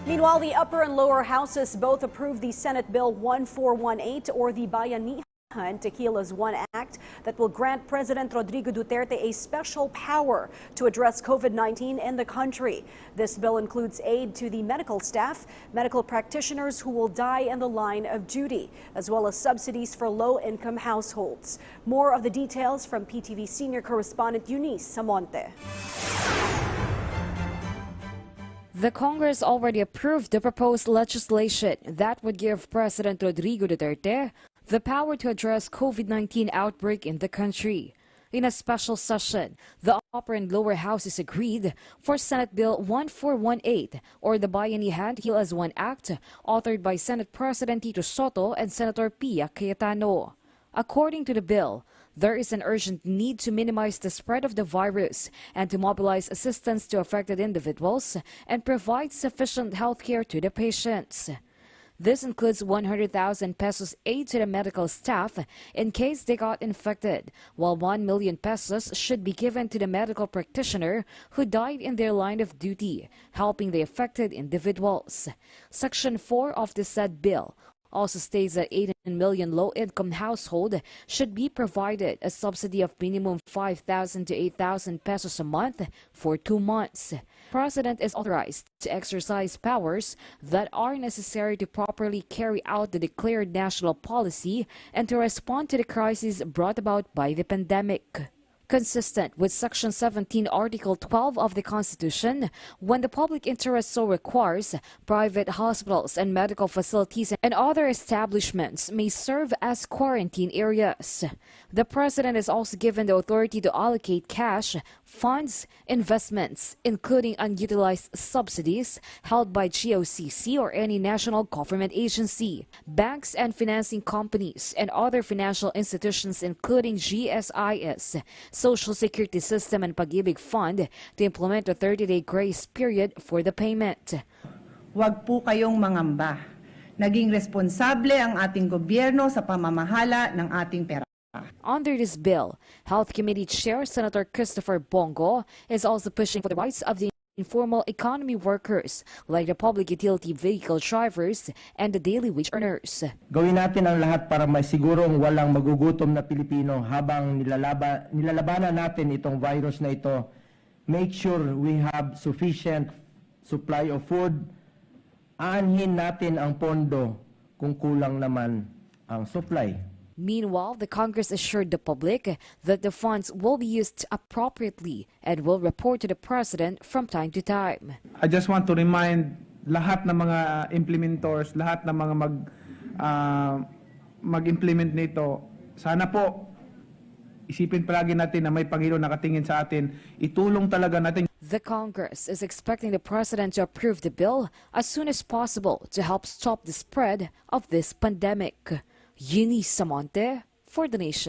Meanwhile, the upper and lower houses both approved the Senate Bill 1418 or the Bayanihan Tequila's One Act that will grant President Rodrigo Duterte a special power to address COVID-19 in the country. This bill includes aid to the medical staff, medical practitioners who will die in the line of duty, as well as subsidies for low-income households. More of the details from PTV senior correspondent Eunice Samonte. The Congress already approved the proposed legislation that would give President Rodrigo Duterte the power to address COVID-19 outbreak in the country. In a special session, the upper and lower houses agreed for Senate Bill 1418 or the Bayanihan Tequila's One Act, authored by Senate President Tito Soto and Senator Pia Cayetano. According to the bill, there is an urgent need to minimize the spread of the virus and to mobilize assistance to affected individuals and provide sufficient health care to the patients. This includes 100,000 pesos aid to the medical staff in case they got infected, while 1 million pesos should be given to the medical practitioner who died in their line of duty, helping the affected individuals. Section 4 of the said bill also states that 18 million low-income households should be provided a subsidy of minimum 5,000 to 8,000 pesos a month for 2 months. The President is authorized to exercise powers that are necessary to properly carry out the declared national policy and to respond to the crisis brought about by the pandemic. Consistent with Section 17, Article 12 of the Constitution, when the public interest so requires, private hospitals and medical facilities and other establishments may serve as quarantine areas. The President is also given the authority to allocate cash, funds, investments, including unutilized subsidies held by GOCC or any national government agency, banks and financing companies, and other financial institutions including GSIS, Social Security System and Pag-ibig Fund to implement a 30-day grace period for the payment. Huwag po kayong mangamba. Naging responsable ang ating gobyerno sa pamamahala ng ating pera. Under this bill, Health Committee Chair Senator Christopher Bongo is also pushing for the rights of the informal economy workers like the public utility vehicle drivers and the daily wage earners. Gawin natin ang lahat para maisigurong walang magugutom na Pilipino habang nilalabanan natin itong virus na ito. Make sure we have sufficient supply of food. Aanhin natin ang pondo kung kulang naman ang supply. Meanwhile, the Congress assured the public that the funds will be used appropriately and will report to the President from time to time. I just want to remind lahat ng mga implementors, lahat ng mga mag-implement nito, sana po isipin palagi natin na may Panginoon nakatingin sa atin, itulong talaga natin. The Congress is expecting the President to approve the bill as soon as possible to help stop the spread of this pandemic. Eunice Samonte for The Nation.